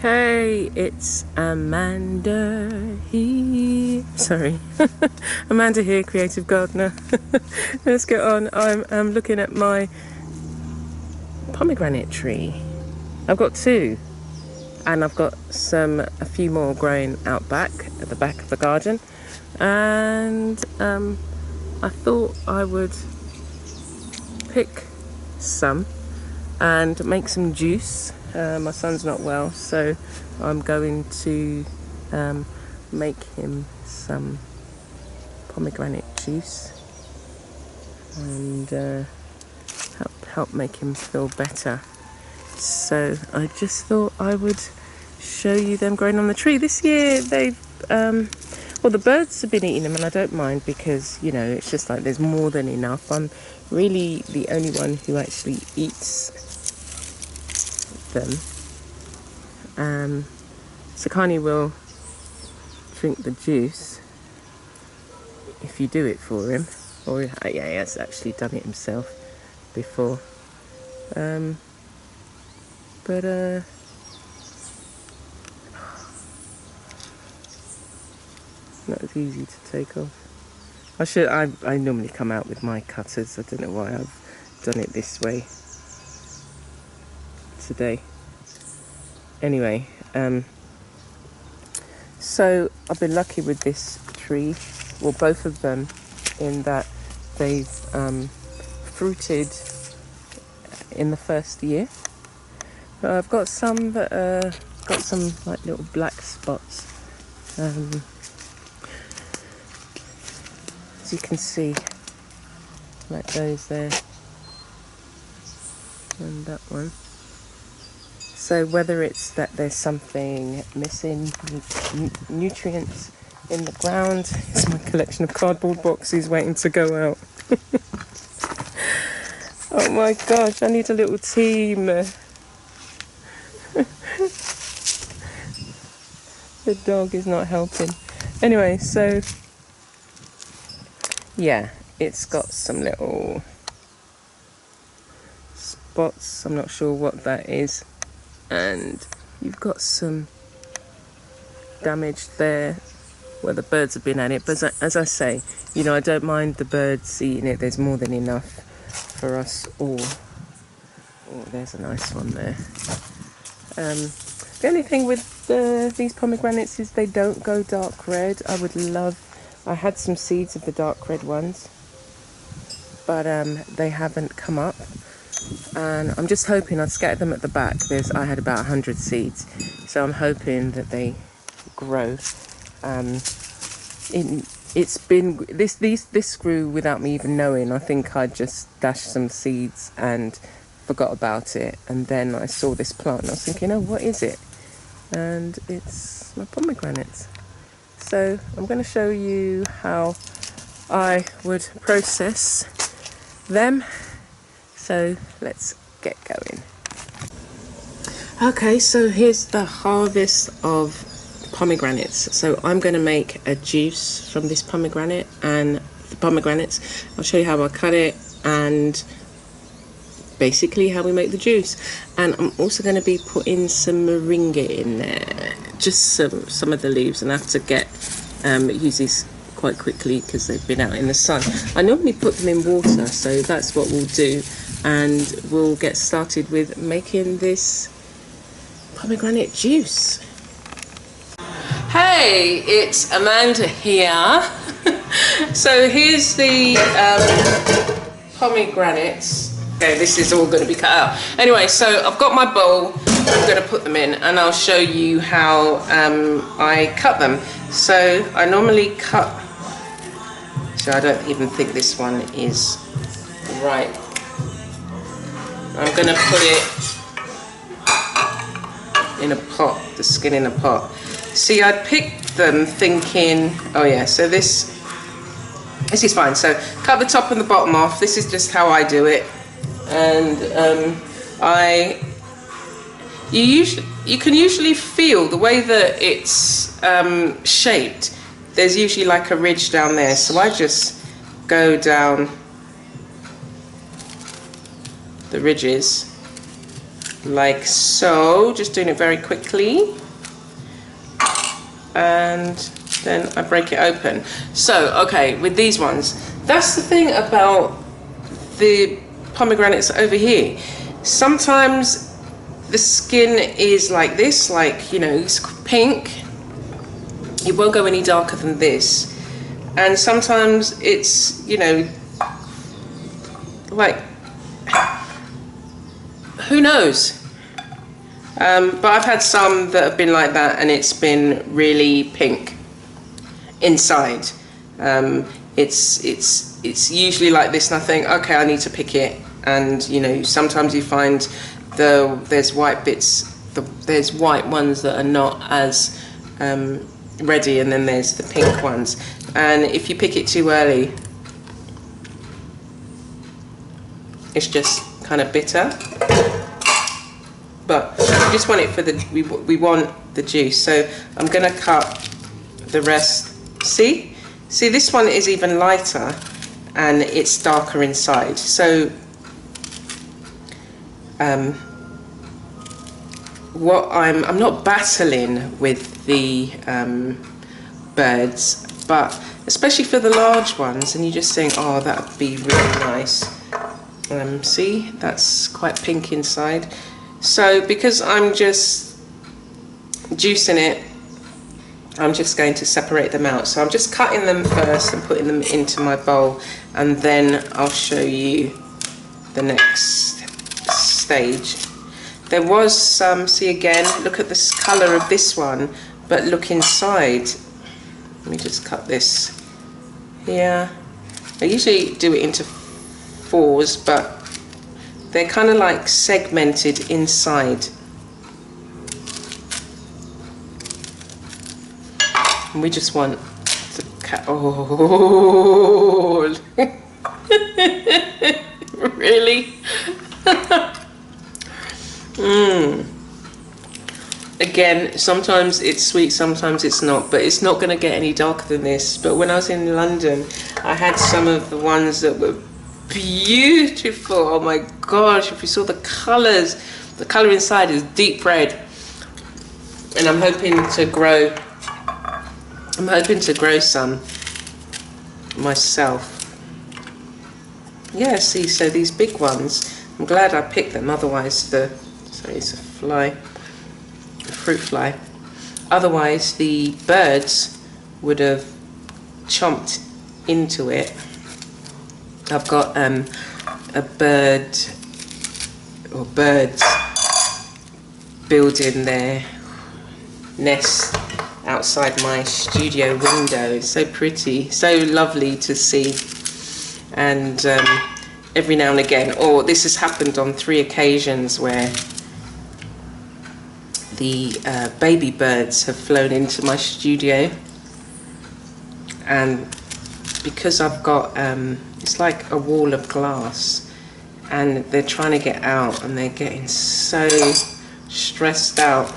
Hey, it's Amanda here. Sorry, Amanda here, creative gardener. Let's get on. I'm looking at my pomegranate tree. I've got two, and I've got a few more growing out back at the back of the garden. And I thought I would pick some and make some juice. My son's not well, so I'm going to make him some pomegranate juice and help make him feel better. So I just thought I would show you them growing on the tree. This year they've well, the birds have been eating them, and I don't mind because, you know, it's just like there's more than enough. I'm really the only one who actually eats them. Sakani will drink the juice if you do it for him, or yeah, he has actually done it himself before. Not as easy to take off. I normally come out with my cutters. I don't know why I've done it this way today. Anyway, so I've been lucky with this tree, well, both of them, in that they've fruited in the first year. But I've got some that got some like little black spots. As you can see, like those there, and that one. So whether it's that there's something missing, nutrients in the ground, it's my collection of cardboard boxes waiting to go out. Oh my gosh, I need a little team. The dog is not helping. Anyway, so yeah, it's got some little spots. I'm not sure what that is. And you've got some damage there where the birds have been at it. But as I say, you know, I don't mind the birds eating it. There's more than enough for us all. Oh, there's a nice one there. The only thing with these pomegranates is they don't go dark red. I had some seeds of the dark red ones, but they haven't come up. And I'm just hoping, I'd scattered them at the back. I had about 100 seeds, so I'm hoping that they grow. It's been this grew without me even knowing. I think I just dashed some seeds and forgot about it, and then I saw this plant and I was thinking, oh, what is it? And it's my pomegranates. So I'm going to show you how I would process them. So let's get going. Okay, so here's the harvest of pomegranates. So I'm going to make a juice from this pomegranate and the pomegranates. I'll show you how I cut it and basically how we make the juice. And I'm also going to be putting some moringa in there, just some of the leaves, and I have to use these quite quickly because they've been out in the sun. I normally put them in water, so that's what we'll do. And we'll get started with making this pomegranate juice. Hey, it's Amanda here. So here's the pomegranates. Okay, this is all going to be cut out. Anyway, so I've got my bowl. I'm going to put them in, and I'll show you how I cut them. So I normally cut. So I don't even think this one is right. I'm going to put it in a pot, the skin in a pot. See, I picked them thinking, oh yeah, so this is fine. So cut the top and the bottom off. This is just how I do it. And you can usually feel the way that it's shaped. There's usually like a ridge down there. So I just go down the ridges like so, just doing it very quickly, and then I break it open. So, okay, with these ones, that's the thing about the pomegranates over here. Sometimes the skin is like this, like, you know, it's pink. It won't go any darker than this. And sometimes it's, you know, like, who knows? But I've had some that have been like that and it's been really pink inside. It's usually like this and I think, okay, I need to pick it. And, you know, sometimes you find there's white bits, there's white ones that are not as ready, and then there's the pink ones. And if you pick it too early, it's just kind of bitter. But we just want it for the, we want the juice. So I'm gonna cut the rest. See, this one is even lighter and it's darker inside. So what I'm not battling with the birds, but especially for the large ones, and you just think, oh, that would be really nice. See, that's quite pink inside. So because I'm just juicing it, I'm just going to separate them out. So I'm just cutting them first and putting them into my bowl, and then I'll show you the next stage. There was some, see again, look at this colour of this one, but look inside. Let me just cut this here. I usually do it into fours, but they're kind of like segmented inside. And we just want to cut, oh, really? Again, sometimes it's sweet, sometimes it's not, but it's not going to get any darker than this. But when I was in London, I had some of the ones that were beautiful. Oh my gosh, if you saw the colours, the colour inside is deep red. And I'm hoping to grow some myself. Yeah, see, so these big ones, I'm glad I picked them, otherwise sorry, it's a fly, a fruit fly. Otherwise the birds would have chomped into it. I've got a bird or birds building their nest outside my studio window. It's so pretty, so lovely to see. And every now and again, or this has happened on 3 occasions where the baby birds have flown into my studio, and because I've got it's like a wall of glass, and they're trying to get out and they're getting so stressed out.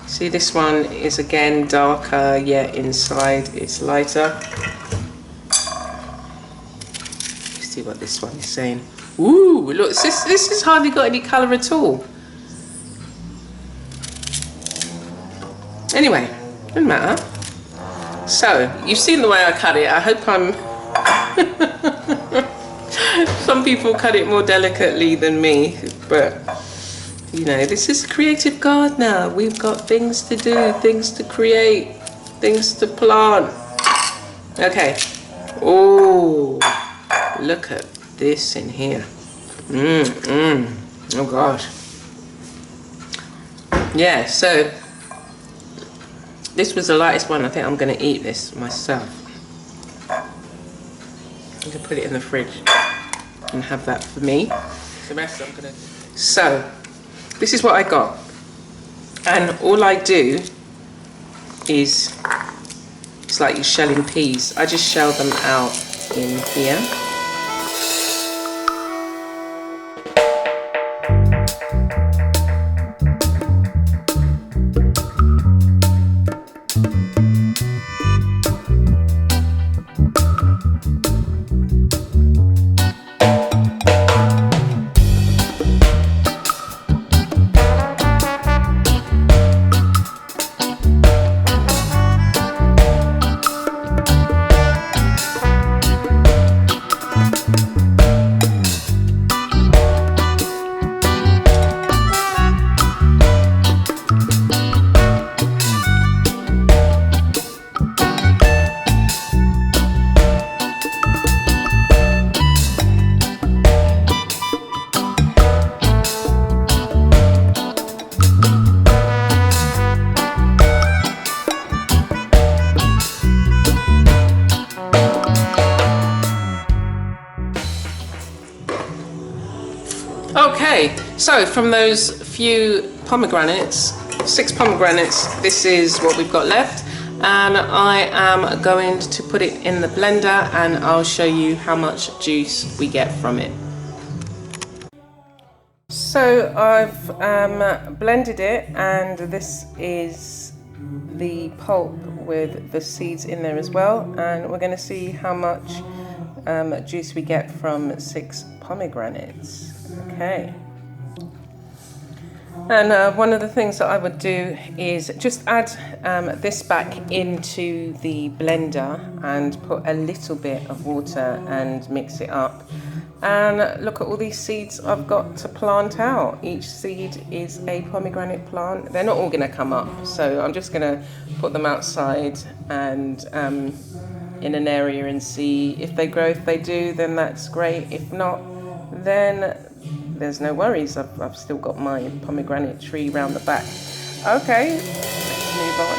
See, this one is again darker, yet inside it's lighter. Let's see what this one is saying. Ooh, look, this has hardly got any colour at all. Anyway, doesn't matter. So, you've seen the way I cut it. I hope I'm... Some people cut it more delicately than me, but, you know, this is a creative gardener. We've got things to do, things to create, things to plant. Okay. Oh, look at this in here. Oh, gosh. Yeah, so... this was the lightest one. I think I'm going to eat this myself. I'm going to put it in the fridge and have that for me. The rest I'm going to... So, this is what I got. And all I do is... it's like you're shelling peas. I just shell them out in here. So from those few pomegranates, 6 pomegranates, this is what we've got left. And I am going to put it in the blender and I'll show you how much juice we get from it. So I've blended it, and this is the pulp with the seeds in there as well, and we're going to see how much juice we get from 6 pomegranates. Okay. And one of the things that I would do is just add this back into the blender and put a little bit of water and mix it up. And look at all these seeds I've got to plant out. Each seed is a pomegranate plant. They're not all going to come up, so I'm just going to put them outside and in an area and see if they grow. If they do, then that's great. If not, then there's no worries. I've still got my pomegranate tree round the back. Okay, let's move on.